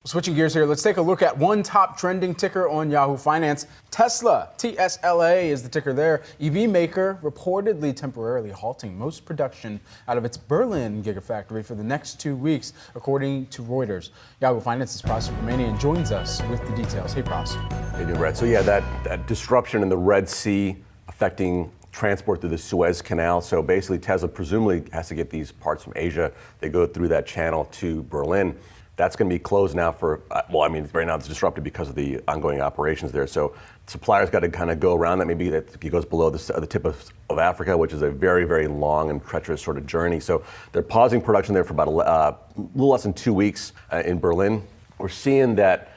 Switching gears here, let's take a look at one top trending ticker on Yahoo Finance. Tesla, TSLA is the ticker there. EV maker reportedly temporarily halting most production out of its Berlin Gigafactory for the next 2 weeks, according to Reuters. Yahoo Finance's Pras Subramanian joins us with the details. Hey, Pras. Hey, Red. So yeah, that disruption in the Red Sea affecting transport through the Suez Canal. So basically Tesla presumably has to get these parts from Asia. They go through that channel to Berlin. That's going to be closed now for, right now it's disrupted because of the ongoing operations there. So suppliers got to kind of go around that. Maybe that it goes below the tip of Africa, which is a very, very long and treacherous sort of journey. So they're pausing production there for about a little less than 2 weeks in Berlin. We're seeing that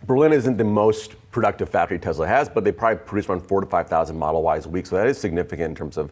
Berlin isn't the most productive factory Tesla has, but they probably produce around 4,000 to 5,000 Model Ys a week. So that is significant in terms of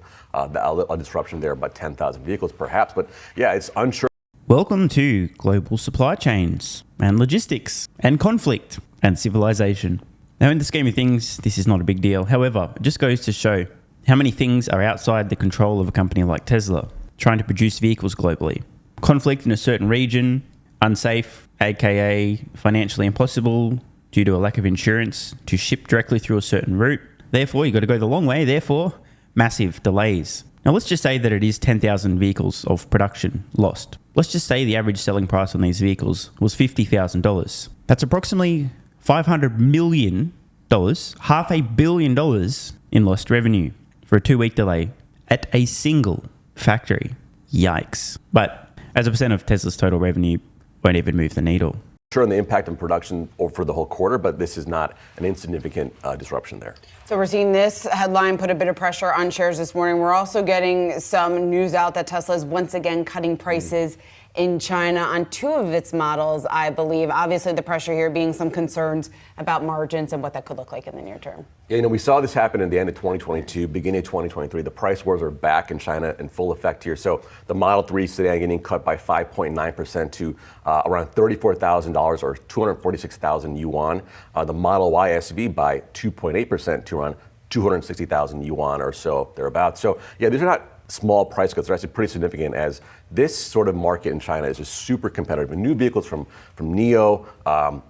the disruption there, about 10,000 vehicles perhaps. But yeah, it's unsure. Welcome to global supply chains and logistics and conflict and civilization. Now, in the scheme of things, this is not a big deal. However, it just goes to show how many things are outside the control of a company like Tesla trying to produce vehicles globally. Conflict in a certain region, unsafe, aka financially impossible due to a lack of insurance to ship directly through a certain route. Therefore, you've got to go the long way. Therefore, massive delays. Now, let's just say that it is 10,000 vehicles of production lost. Let's just say the average selling price on these vehicles was $50,000. That's approximately $500 million, $500 million in lost revenue for a 2-week delay at a single factory. Yikes. But as a percent of Tesla's total revenue, won't even move the needle. Sure on the impact on production for the whole quarter, but this is not an insignificant disruption there. So we're seeing this headline put a bit of pressure on shares this morning. We're also getting some news out that Tesla is once again cutting prices in China on 2 of its models, I believe. Obviously, the pressure here being some concerns about margins and what that could look like in the near term. Yeah, we saw this happen in the end of 2022, beginning of 2023. The price wars are back in China in full effect here. So the Model 3 sedan getting cut by 5.9% to around $34,000 or 246,000 yuan. The Model Y SUV by 2.8% to around 260,000 yuan or so thereabouts. So yeah, these are not small price cuts. Are actually pretty significant, as this sort of market in China is just super competitive. And new vehicles from NIO,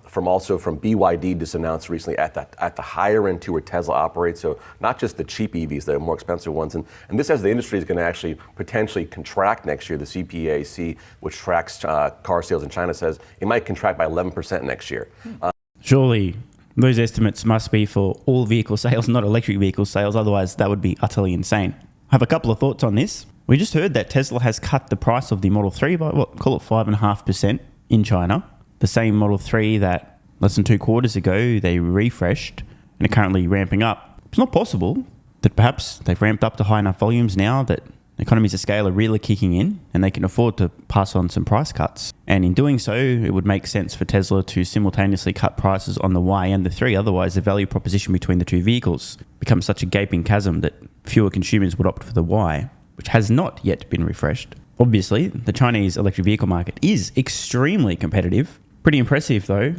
from BYD just announced recently at the higher end to where Tesla operates. So not just the cheap EVs, the more expensive ones. And this, as the industry is going to actually potentially contract next year. The CPAC, which tracks car sales in China, says it might contract by 11% next year. Surely those estimates must be for all vehicle sales, not electric vehicle sales. Otherwise, that would be utterly insane. I have a couple of thoughts on this. We just heard that Tesla has cut the price of the Model 3 by, call it 5.5% in China. The same Model 3 that less than 2 quarters ago they refreshed and are currently ramping up. It's not possible that perhaps they've ramped up to high enough volumes now that economies of scale are really kicking in and they can afford to pass on some price cuts. And in doing so, it would make sense for Tesla to simultaneously cut prices on the Y and the 3. Otherwise, the value proposition between the 2 vehicles becomes such a gaping chasm that fewer consumers would opt for the Y, which has not yet been refreshed. Obviously, the Chinese electric vehicle market is extremely competitive. Pretty impressive though.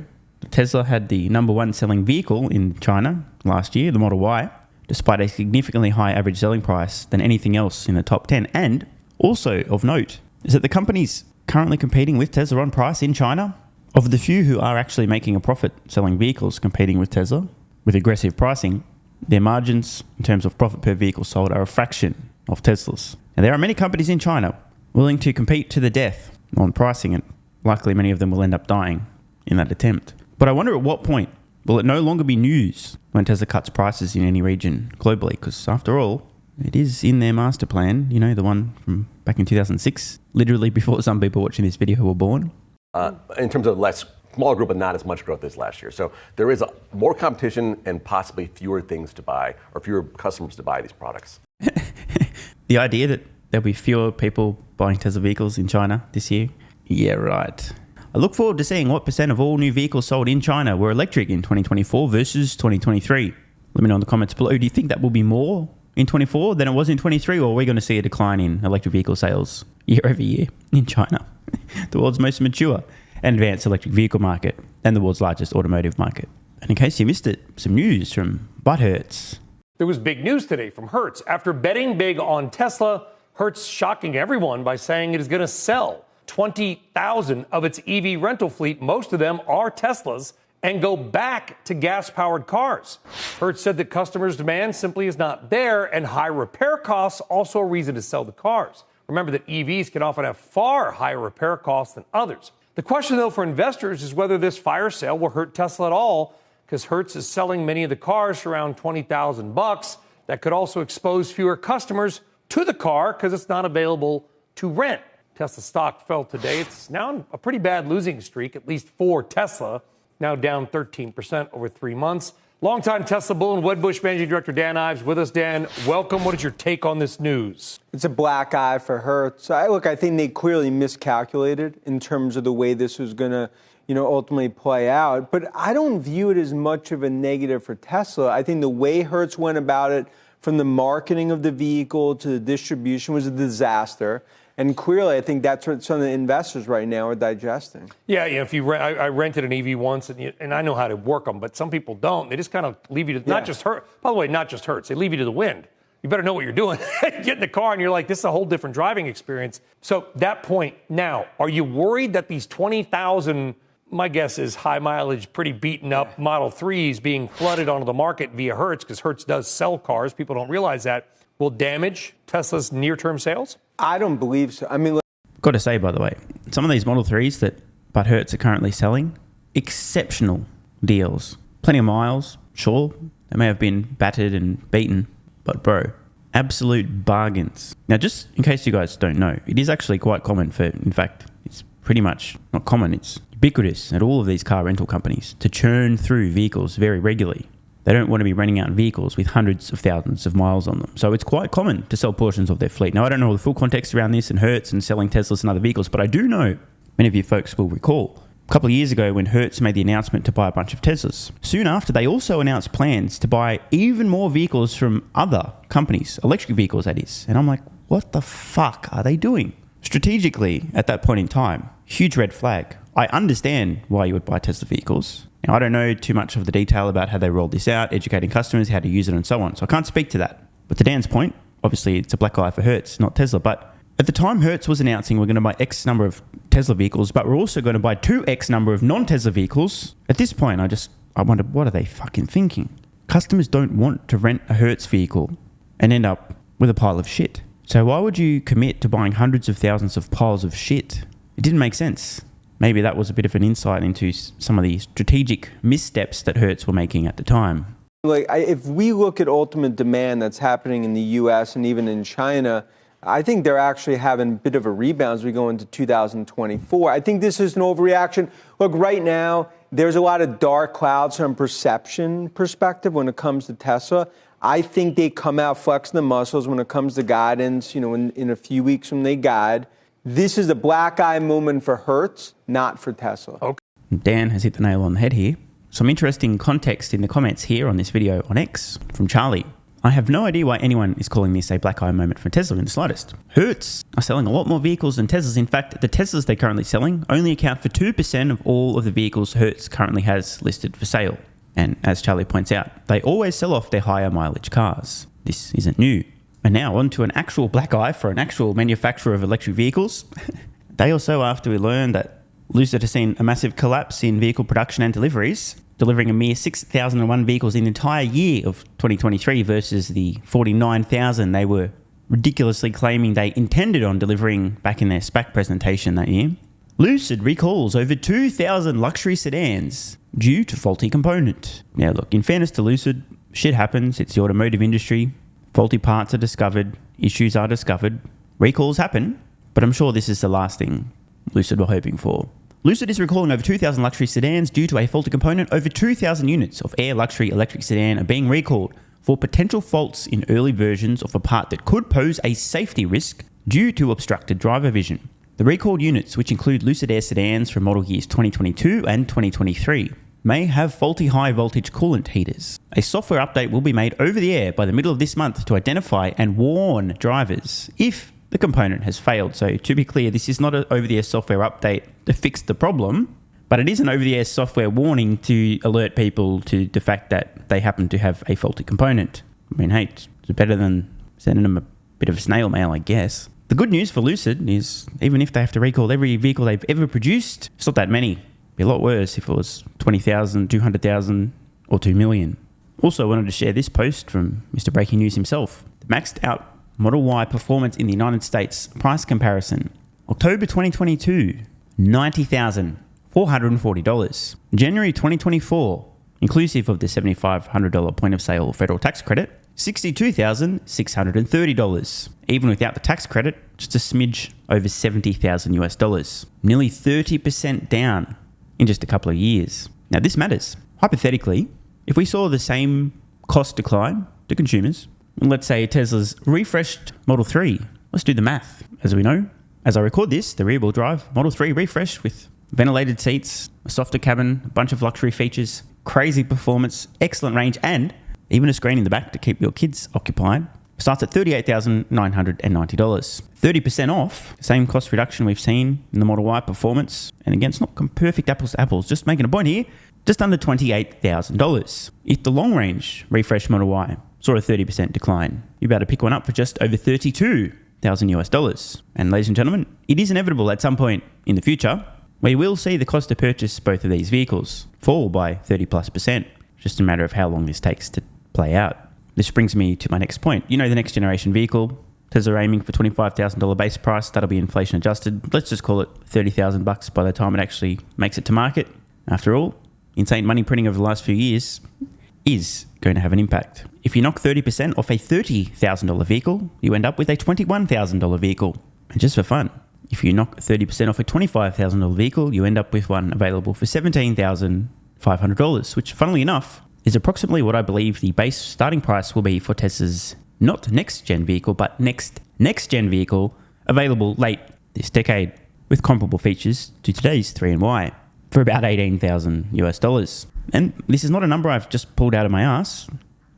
Tesla had the #1 selling vehicle in China last year, the Model Y, despite a significantly higher average selling price than anything else in the top 10. And also of note is that the companies currently competing with Tesla on price in China, of the few who are actually making a profit selling vehicles competing with Tesla with aggressive pricing, their margins in terms of profit per vehicle sold are a fraction of Tesla's. And there are many companies in China willing to compete to the death on pricing, and likely many of them will end up dying in that attempt. But I wonder at what point will it no longer be news when Tesla cuts prices in any region globally? Because after all, it is in their master plan, the one from back in 2006, literally before some people watching this video were born. In terms of smaller group, but not as much growth as last year. So there is more competition and possibly fewer things to buy, or fewer customers to buy these products. The idea that there'll be fewer people buying Tesla vehicles in China this year? Yeah, right. I look forward to seeing what % of all new vehicles sold in China were electric in 2024 versus 2023. Let me know in the comments below. Do you think that will be more in 24 than it was in 23, or are we going to see a decline in electric vehicle sales year over year in China, the world's most mature and advanced electric vehicle market and the world's largest automotive market? And in case you missed it, some news from Hertz. There was big news today from Hertz. After betting big on Tesla, Hertz shocking everyone by saying it is going to sell 20,000 of its EV rental fleet, most of them are Teslas, and go back to gas-powered cars. Hertz said that customers' demand simply is not there, and high repair costs also a reason to sell the cars. Remember that EVs can often have far higher repair costs than others. The question, though, for investors is whether this fire sale will hurt Tesla at all, because Hertz is selling many of the cars for around $20,000. That could also expose fewer customers to the car because it's not available to rent. Tesla stock fell today. It's now on a pretty bad losing streak, at least for Tesla, now down 13% over 3 months. Longtime Tesla bull and Wedbush Managing Director Dan Ives with us. Dan, welcome. What is your take on this news? It's a black eye for Hertz. I think they clearly miscalculated in terms of the way this was going to, ultimately play out. But I don't view it as much of a negative for Tesla. I think the way Hertz went about it, from the marketing of the vehicle to the distribution, was a disaster. And clearly, I think that's what some of the investors right now are digesting. Yeah, if you I rented an EV once, and I know how to work them, but some people don't. They just kind of leave you to, not just Hertz. By the way, not just Hertz. They leave you to the wind. You better know what you're doing. Get in the car, and you're like, this is a whole different driving experience. So that point, now, are you worried that these 20,000, my guess is high mileage, pretty beaten up Model 3s being flooded onto the market via Hertz, because Hertz does sell cars, people don't realize that, will damage Tesla's near-term sales? I don't believe so. Got to say, by the way, some of these Model 3s that Hertz are currently selling, exceptional deals. Plenty of miles, sure. They may have been battered and beaten, but bro, absolute bargains. Now, just in case you guys don't know, it is actually quite common in fact, it's pretty much not common, it's ubiquitous at all of these car rental companies to churn through vehicles very regularly. They don't want to be renting out vehicles with hundreds of thousands of miles on them. So it's quite common to sell portions of their fleet. Now, I don't know the full context around this and Hertz and selling Teslas and other vehicles, but I do know many of you folks will recall a couple of years ago when Hertz made the announcement to buy a bunch of Teslas. Soon after, they also announced plans to buy even more vehicles from other companies, electric vehicles that is. And I'm like, what the fuck are they doing? Strategically, at that point in time, huge red flag. I understand why you would buy Tesla vehicles. Now, I don't know too much of the detail about how they rolled this out, educating customers, how to use it and so on. So I can't speak to that. But to Dan's point, obviously it's a black eye for Hertz, not Tesla. But at the time Hertz was announcing we're going to buy X number of Tesla vehicles, but we're also going to buy 2X number of non-Tesla vehicles. At this point, I wonder, what are they fucking thinking? Customers don't want to rent a Hertz vehicle and end up with a pile of shit. So why would you commit to buying hundreds of thousands of piles of shit? It didn't make sense. Maybe that was a bit of an insight into some of the strategic missteps that Hertz were making at the time. If we look at ultimate demand that's happening in the U.S. and even in China, I think they're actually having a bit of a rebound as we go into 2024. I think this is an overreaction. Look, right now, there's a lot of dark clouds from perception perspective when it comes to Tesla. I think they come out flexing the muscles when it comes to guidance, in a few weeks when they guide. This is a black eye moment for Hertz, not for Tesla. Okay. Dan has hit the nail on the head here. Some interesting context in the comments here on this video on X from Charlie. I have no idea why anyone is calling this a black eye moment for Tesla in the slightest. Hertz are selling a lot more vehicles than Teslas. In fact, the Teslas they're currently selling only account for 2% of all of the vehicles Hertz currently has listed for sale. And as Charlie points out, they always sell off their higher mileage cars. This isn't new. And now on to an actual black eye for an actual manufacturer of electric vehicles. Day or so after we learned that Lucid has seen a massive collapse in vehicle production and deliveries, delivering a mere 6,001 vehicles in the entire year of 2023 versus the 49,000 they were ridiculously claiming they intended on delivering back in their SPAC presentation that year. Lucid recalls over 2,000 luxury sedans due to faulty component. Now look, in fairness to Lucid, shit happens. It's the automotive industry. Faulty parts are discovered, issues are discovered, recalls happen, but I'm sure this is the last thing Lucid were hoping for. Lucid is recalling over 2,000 luxury sedans due to a faulty component. Over 2,000 units of Air luxury electric sedan are being recalled for potential faults in early versions of a part that could pose a safety risk due to obstructed driver vision. The recalled units, which include Lucid Air sedans from model years 2022 and 2023, may have faulty high voltage coolant heaters. A software update will be made over the air by the middle of this month to identify and warn drivers if the component has failed. So to be clear, this is not an over-the-air software update to fix the problem, but it is an over-the-air software warning to alert people to the fact that they happen to have a faulty component. I mean, hey, it's better than sending them a bit of snail mail, I guess. The good news for Lucid is even if they have to recall every vehicle they've ever produced, it's not that many. It'd be a lot worse if it was 20,000, 200,000 or 2 million. Also wanted to share this post from Mr. Breaking News himself. The maxed out Model Y performance in the United States price comparison. October 2022, $90,440. January 2024, inclusive of the $7,500 point of sale federal tax credit, $62,630. Even without the tax credit, just a smidge over $70,000 US. Nearly 30% down in just a couple of years. Now this matters. Hypothetically, if we saw the same cost decline to consumers, and let's say Tesla's refreshed Model 3, let's do the math. As we know, as I record this, the rear-wheel drive Model 3 refreshed with ventilated seats, a softer cabin, a bunch of luxury features, crazy performance, excellent range, and even a screen in the back to keep your kids occupied, starts at $38,990. 30% off, same cost reduction we've seen in the Model Y performance. And again, it's not perfect apples to apples, just making a point here, just under $28,000. If the long range refresh Model Y saw a 30% decline, you're about to pick one up for just over $32,000 US. And ladies and gentlemen, it is inevitable at some point in the future, we will see the cost to purchase both of these vehicles fall by 30+%. Just a matter of how long this takes to play out. This brings me to my next point. You know, the next generation vehicle, Tesla are aiming for $25,000 base price. That'll be inflation adjusted. Let's just call it $30,000 by the time it actually makes it to market. After all, insane money printing over the last few years is going to have an impact. If you knock 30% off a $30,000 vehicle, you end up with a $21,000 vehicle. And just for fun, if you knock 30% off a $25,000 vehicle, you end up with one available for $17,500, which funnily enough is approximately what I believe the base starting price will be for Tesla's not next gen vehicle, but next gen vehicle available late this decade with comparable features to today's 3 and Y for about $18,000 US. And this is not a number I've just pulled out of my ass.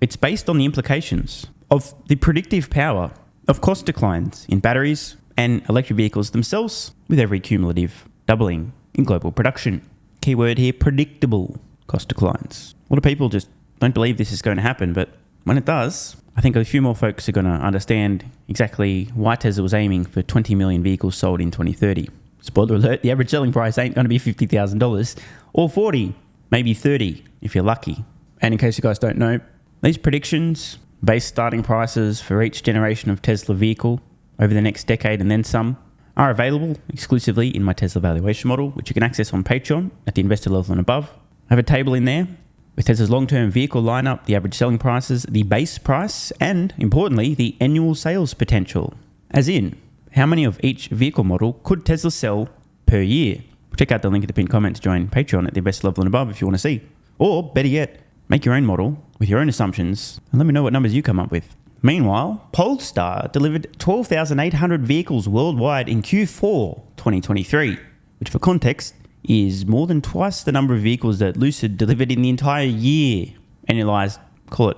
It's based on the implications of the predictive power of cost declines in batteries and electric vehicles themselves with every cumulative doubling in global production. Keyword here, predictable cost declines. A lot of people just don't believe this is going to happen, but when it does, I think a few more folks are going to understand exactly why Tesla was aiming for 20 million vehicles sold in 2030. Spoiler alert, the average selling price ain't going to be $50,000 or 40, maybe 30 if you're lucky. And in case you guys don't know, these predictions, base starting prices for each generation of Tesla vehicle over the next decade and then some, are available exclusively in my Tesla valuation model, which you can access on Patreon at the investor level and above. I have a table in there with Tesla's long-term vehicle lineup, the average selling prices, the base price, and importantly, the annual sales potential. As in, how many of each vehicle model could Tesla sell per year? Check out the link in the pinned comment to join Patreon at the investor level and above if you want to see. Or, better yet, make your own model with your own assumptions and let me know what numbers you come up with. Meanwhile, Polestar delivered 12,800 vehicles worldwide in Q4 2023, which for context is more than twice the number of vehicles that Lucid delivered in the entire year. Annualized, call it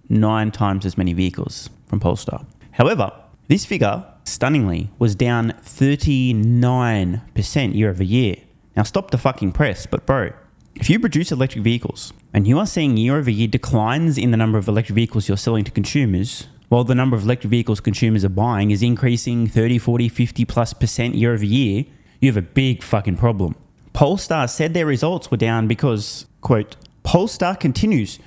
8-9 times as many vehicles from Polestar. However, this figure, stunningly, was down 39% year over year. Now stop the fucking press, but bro, if you produce electric vehicles and you are seeing year over year declines in the number of electric vehicles you're selling to consumers, while the number of electric vehicles consumers are buying is increasing 30, 40, 50+% year over year, you have a big fucking problem. Polestar said their results were down because, quote, Polestar continues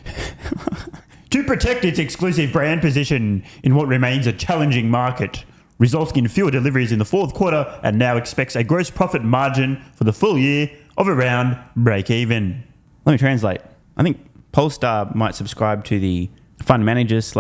to protect its exclusive brand position in what remains a challenging market, resulting in fewer deliveries in the fourth quarter and now expects a gross profit margin for the full year of around break even. Let me translate. I think Polestar might subscribe to the fund manager /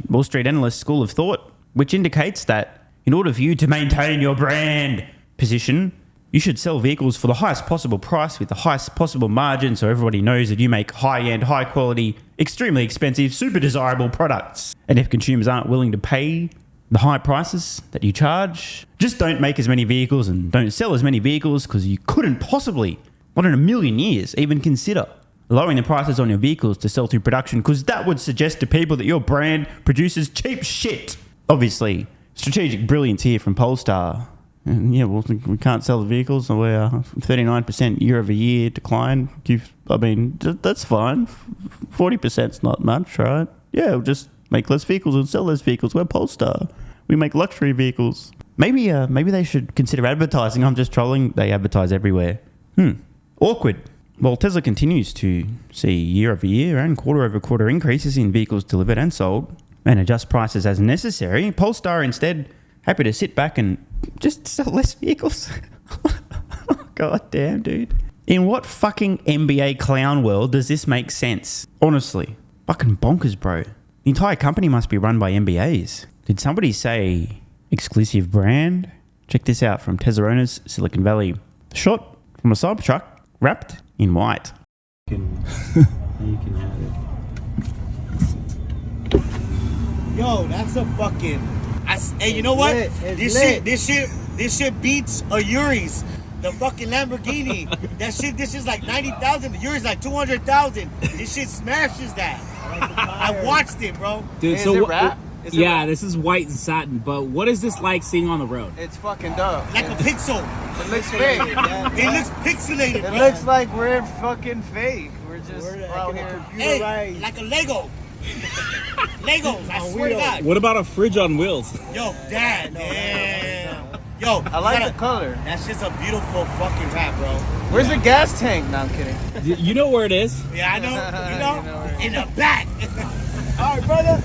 Wall Street analyst school of thought, which indicates that in order for you to maintain your brand position, you should sell vehicles for the highest possible price with the highest possible margin so everybody knows that you make high-end, high-quality, extremely expensive, super desirable products. And if consumers aren't willing to pay the high prices that you charge, just don't make as many vehicles and don't sell as many vehicles because you couldn't possibly, not in a million years, even consider lowering the prices on your vehicles to sell through production because that would suggest to people that your brand produces cheap shit. Obviously, strategic brilliance here from Polestar. Yeah, well, we can't sell the vehicles, so we're 39% year over year decline. I mean, that's fine. 40%'s not much, right? Yeah, we'll just make less vehicles and sell less vehicles. We're Polestar. We make luxury vehicles. Maybe they should consider advertising. I'm just trolling. They advertise everywhere. Awkward. Well, Tesla continues to see year-over-year and quarter-over-quarter increases in vehicles delivered and sold and adjust prices as necessary. Polestar instead happy to sit back and just sell less vehicles. God damn, dude. In what fucking NBA clown world does this make sense? Honestly. Fucking bonkers, bro. The entire company must be run by MBAs. Did somebody say exclusive brand? Check this out from Tesla owners, Silicon Valley. Shot from a Cybertruck wrapped in white. You can have it. Yo, that's a fucking. Hey, you know what? This shit beats a Yuri's. The fucking Lamborghini. This is like 90,000. The Yuri's like 200,000. This shit smashes that. I watched it, bro. Dude, Is so it what? wrap? Yeah, this is white and satin. But what is this like seeing on the road? It's fucking dope. Like a pixel. It looks fake. It looks pixelated, It bro. looks like we're fucking fake. We're just out here. Hey, like a Lego. Legos, I swear to God. What about a fridge on wheels? Yo, Dad, man. Yo, I like the color. That's just a beautiful fucking wrap, bro. Where's the gas tank? No, I'm kidding. You know where it is. Yeah, I know. You know In the back. All right, brother.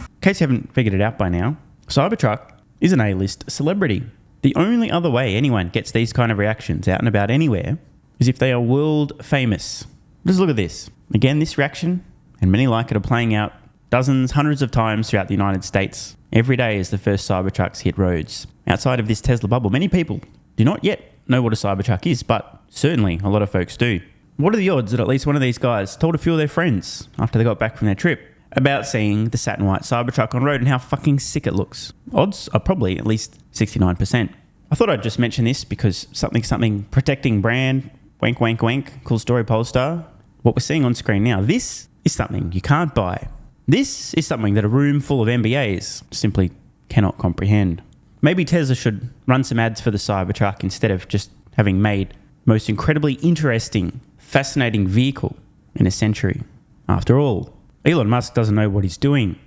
In case you haven't figured it out by now, Cybertruck is an A-list celebrity. The only other way anyone gets these kind of reactions out and about anywhere is if they are world famous. Just look at this. Again, this reaction, and many like it, are playing out dozens, hundreds of times throughout the United States. Every day as the first Cybertrucks hit roads. Outside of this Tesla bubble, many people do not yet know what a Cybertruck is, but certainly a lot of folks do. What are the odds that at least one of these guys told a few of their friends after they got back from their trip about seeing the satin white Cybertruck on road and how fucking sick it looks? Odds are probably at least 69%. I thought I'd just mention this because something protecting brand, wank, wank, wank, cool story, Polestar. What we're seeing on screen now, this is something you can't buy. This is something that a room full of MBAs simply cannot comprehend. Maybe Tesla should run some ads for the Cybertruck instead of just having made the most incredibly interesting, fascinating vehicle in a century. After all, Elon Musk doesn't know what he's doing.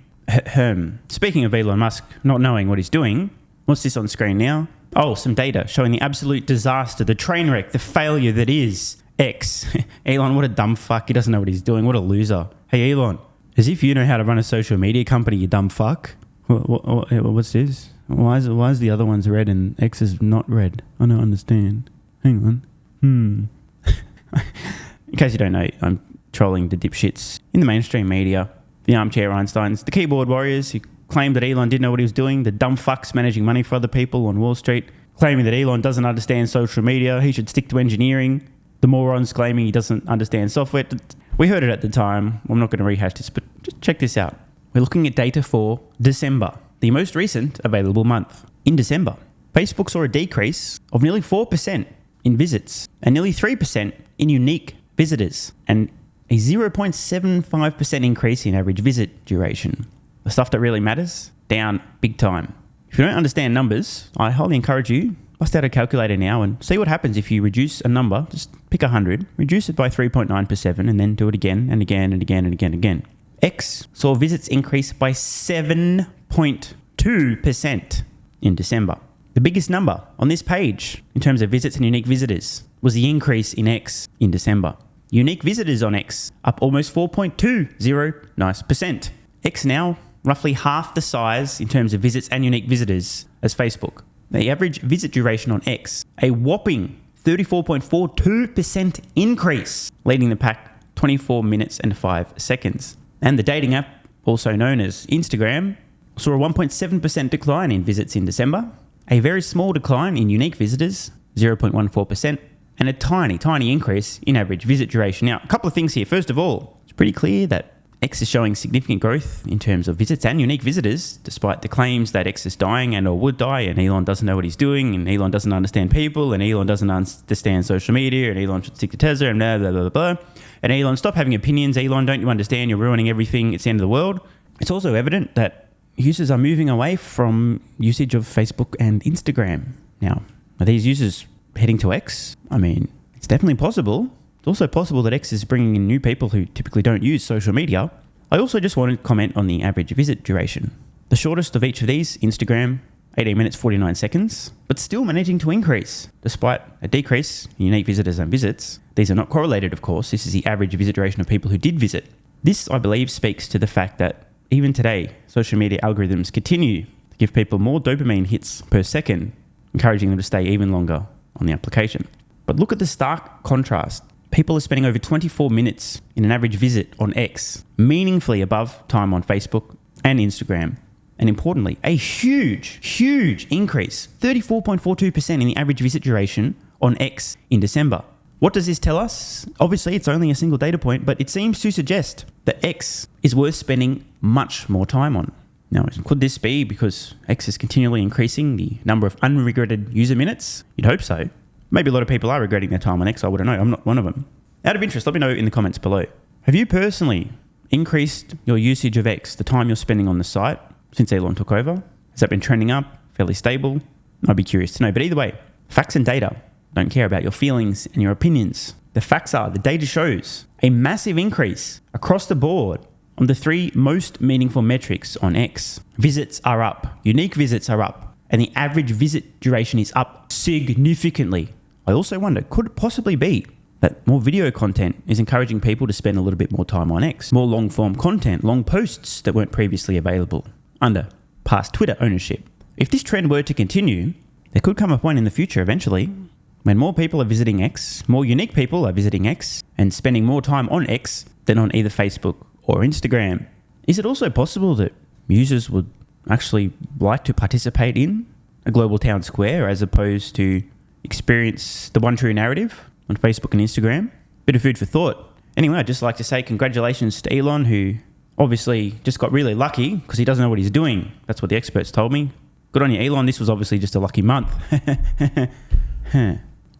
Speaking of Elon Musk not knowing what he's doing, what's this on screen now? Oh, some data showing the absolute disaster, the train wreck, the failure that is X. Elon, what a dumb fuck. He doesn't know what he's doing. What a loser. Hey, Elon, as if you know how to run a social media company, you dumb fuck. What's this? Why is the other one's red and X is not red? I don't understand. Hang on. In case you don't know, I'm trolling the dipshits in the mainstream media, the armchair Einsteins, the keyboard warriors who claimed that Elon didn't know what he was doing, the dumb fucks managing money for other people on Wall Street, claiming that Elon doesn't understand social media, he should stick to engineering, the morons claiming he doesn't understand software. We heard it at the time. I'm not going to rehash this, but just check this out. We're looking at data for December, the most recent available month. In December, Facebook saw a decrease of nearly 4% in visits and nearly 3% in unique visitors and a 0.75% increase in average visit duration. The stuff that really matters, down big time. If you don't understand numbers, I highly encourage you, bust out a calculator now and see what happens if you reduce a number. Just pick 100, reduce it by 3.9% and then do it again and again and again and again and again. X saw visits increase by 7.2% in December. The biggest number on this page in terms of visits and unique visitors was the increase in X in December. Unique visitors on X up almost 4.20% X now roughly half the size in terms of visits and unique visitors as Facebook. The average visit duration on X, a whopping 34.42% increase, leading the pack 24 minutes and 5 seconds. And the dating app, also known as Instagram, saw a 1.7% decline in visits in December, a very small decline in unique visitors, 0.14%, and a tiny increase in average visit duration. Now, a couple of things here. First of all, it's pretty clear that X is showing significant growth in terms of visits and unique visitors, despite the claims that X is dying and or would die, and Elon doesn't know what he's doing, and Elon doesn't understand people, and Elon doesn't understand social media, and Elon should stick to Tesla, and blah, blah, blah, blah. And Elon, stop having opinions. Elon, don't you understand? You're ruining everything. It's the end of the world. It's also evident that users are moving away from usage of Facebook and Instagram. Now, are these users heading to X? I mean, it's definitely possible. It's also possible that X is bringing in new people who typically don't use social media. I also just wanted to comment on the average visit duration. The shortest of each of these, Instagram, 18 minutes 49 seconds, but still managing to increase. Despite a decrease in unique visitors and visits, these are not correlated, of course. This is the average visit duration of people who did visit. This, I believe, speaks to the fact that even today, social media algorithms continue to give people more dopamine hits per second, encouraging them to stay even longer on the application. But look at the stark contrast. People are spending over 24 minutes in an average visit on X, meaningfully above time on Facebook and Instagram. And importantly, a huge increase, 34.42% in the average visit duration on X in December. What does this tell us? Obviously, it's only a single data point, but it seems to suggest that X is worth spending much more time on. Now, could this be because X is continually increasing the number of unregretted user minutes? You'd hope so. Maybe a lot of people are regretting their time on X. I wouldn't know. I'm not one of them. Out of interest, let me know in the comments below. Have you personally increased your usage of X, the time you're spending on the site, since Elon took over? Has that been trending up, fairly stable? I'd be curious to know. But either way, facts and data don't care about your feelings and your opinions. The facts are, the data shows a massive increase across the board on the 3 most meaningful metrics on X. Visits are up, unique visits are up, and the average visit duration is up significantly. I also wonder, could it possibly be that more video content is encouraging people to spend a little bit more time on X? More long-form content, long posts that weren't previously available under past Twitter ownership. If this trend were to continue, there could come a point in the future eventually when more people are visiting X, more unique people are visiting X and spending more time on X than on either Facebook or Instagram. Is it also possible that users would actually like to participate in a global town square as opposed to experience the one true narrative on Facebook and Instagram? Bit of food for thought. Anyway, I'd just like to say congratulations to Elon, who obviously just got really lucky because he doesn't know what he's doing. That's what the experts told me. Good on you, Elon. This was obviously just a lucky month.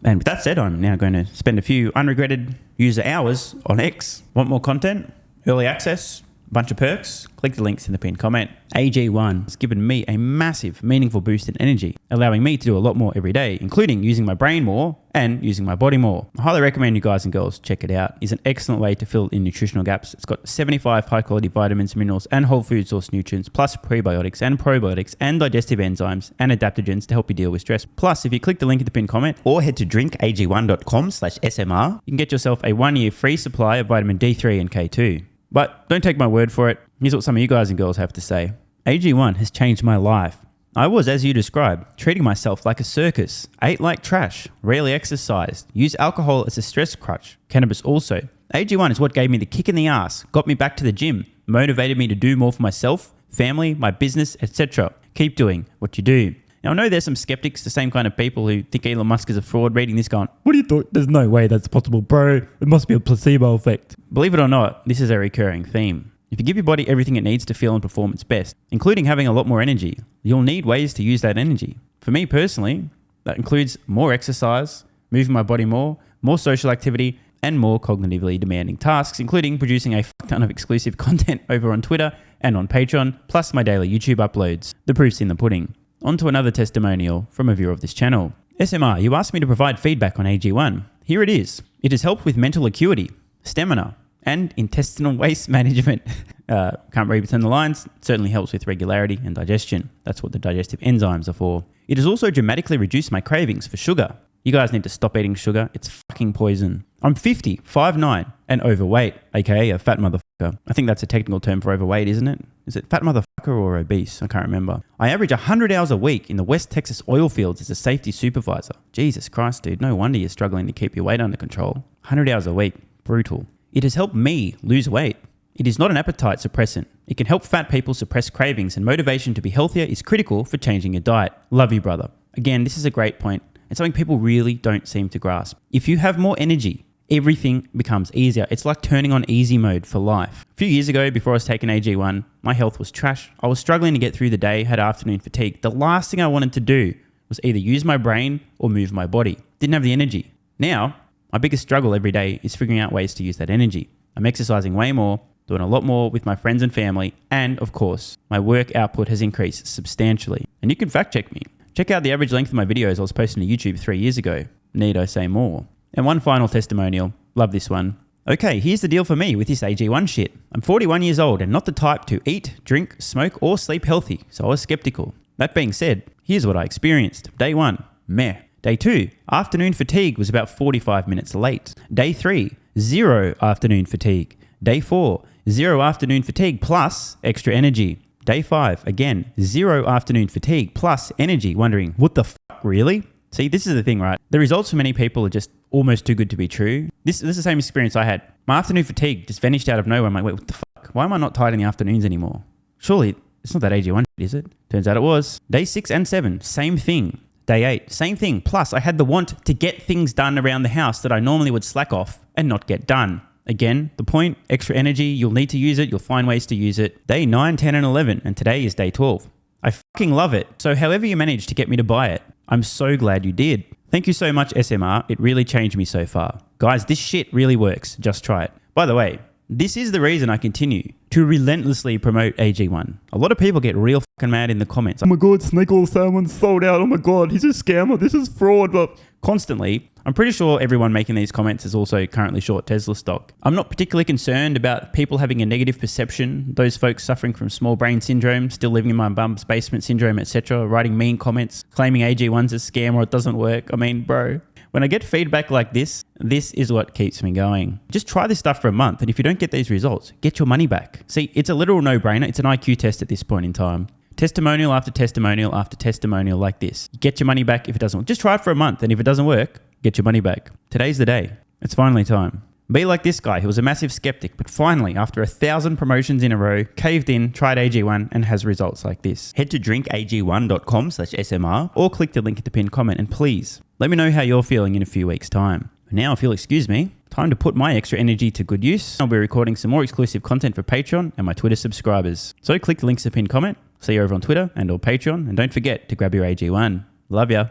And with that said, I'm now going to spend a few unregretted user hours on X. Want more content? Early access? Bunch of perks? Click the links in the pinned comment. AG1 has given me a massive, meaningful boost in energy, allowing me to do a lot more every day, including using my brain more and using my body more. I highly recommend you guys and girls check it out. It's an excellent way to fill in nutritional gaps. It's got 75 high-quality vitamins, minerals, and whole food source nutrients, plus prebiotics and probiotics and digestive enzymes and adaptogens to help you deal with stress. Plus, if you click the link in the pinned comment or head to drinkag1.com/SMR, you can get yourself a 1-year free supply of vitamin D3 and K2. But don't take my word for it. Here's what some of you guys and girls have to say. AG1 has changed my life. I was, as you described, treating myself like a circus, ate like trash, rarely exercised, used alcohol as a stress crutch, cannabis also. AG1 is what gave me the kick in the ass, got me back to the gym, motivated me to do more for myself, family, my business, etc. Keep doing what you do. Now, I know there's some skeptics, the same kind of people who think Elon Musk is a fraud, reading this going, what do you thought? There's no way that's possible, bro. It must be a placebo effect. Believe it or not, this is a recurring theme. If you give your body everything it needs to feel and perform its best, including having a lot more energy, you'll need ways to use that energy. For me personally, that includes more exercise, moving my body more social activity, and more cognitively demanding tasks, including producing a fuck ton of exclusive content over on Twitter and on Patreon, plus my daily YouTube uploads. The proof's in the pudding. On to another testimonial from a viewer of this channel. SMR, you asked me to provide feedback on AG1. Here it is. It has helped with mental acuity, stamina, and intestinal waste management. Can't read between the lines. It certainly helps with regularity and digestion. That's what the digestive enzymes are for. It has also dramatically reduced my cravings for sugar. You guys need to stop eating sugar. It's fucking poison. I'm 50, 5'9", and overweight, aka a fat motherfucker. I think that's a technical term for overweight, isn't it? Is it fat motherfucker or obese? I can't remember. I average 100 hours a week in the West Texas oil fields as a safety supervisor. Jesus Christ, dude. No wonder you're struggling to keep your weight under control. 100 hours a week. Brutal. It has helped me lose weight. It is not an appetite suppressant. It can help fat people suppress cravings, and motivation to be healthier is critical for changing your diet. Love you, brother. Again, this is a great point. It's something people really don't seem to grasp. If you have more energy, everything becomes easier. It's like turning on easy mode for life. A few years ago, before I was taking AG1, my health was trash. I was struggling to get through the day, had afternoon fatigue. The last thing I wanted to do was either use my brain or move my body. Didn't have the energy. Now, my biggest struggle every day is figuring out ways to use that energy. I'm exercising way more, doing a lot more with my friends and family, and of course, my work output has increased substantially. And you can fact check me. Check out the average length of my videos I was posting to YouTube 3 years ago. Need I say more? And one final testimonial. Love this one. Okay, here's the deal for me with this AG1 shit. I'm 41 years old and not the type to eat, drink, smoke, or sleep healthy, so I was skeptical. That being said, Here's what I experienced. Day 1, meh. Day 2, afternoon fatigue was about 45 minutes late. Day 3, 0 afternoon fatigue. Day 4, 0 afternoon fatigue plus extra energy. Day 5, again, 0 afternoon fatigue plus energy, wondering, what the fuck, really? See, this is the thing, right? The results for many people are just almost too good to be true. This is the same experience I had. My afternoon fatigue just vanished out of nowhere. I'm like, wait, what the fuck? Why am I not tired in the afternoons anymore? Surely, it's not that AG1, is it? Turns out it was. Day 6 and 7, same thing. Day 8, same thing. Plus, I had the want to get things done around the house that I normally would slack off and not get done. Again, the point, extra energy, you'll need to use it, you'll find ways to use it. Day 9, 10, and 11, and today is day 12. I fucking love it. So however you managed to get me to buy it, I'm so glad you did. Thank you so much, SMR. It really changed me so far. Guys, this shit really works. Just try it. By the way, this is the reason I continue to relentlessly promote AG1. A lot of people get real fucking mad in the comments. Oh my God, Snake Oil Salmon's sold out. Oh my God, he's a scammer. This is fraud. But constantly, I'm pretty sure everyone making these comments is also currently short Tesla stock. I'm not particularly concerned about people having a negative perception, those folks suffering from small brain syndrome, still living in my bum's basement syndrome, etc., writing mean comments, claiming AG1's a scam or it doesn't work. I mean, bro, when I get feedback like this is what keeps me going. Just try this stuff for a month, and if you don't get these results, get your money back. See, it's a literal no-brainer. It's an IQ test at this point in time. Testimonial after testimonial after testimonial like this. Get your money back if it doesn't work. Just try it for a month, and if it doesn't work, get your money back. Today's the day. It's finally time. Be like this guy who was a massive skeptic, but finally, after 1,000 promotions in a row, caved in, tried AG1, and has results like this. Head to drinkag1.com/SMR or click the link at the pinned comment, and please, let me know how you're feeling in a few weeks' time. Now, if you'll excuse me, time to put my extra energy to good use. I'll be recording some more exclusive content for Patreon and my Twitter subscribers. So click the links at the pinned comment. See you over on Twitter and or Patreon, and don't forget to grab your AG1. Love ya.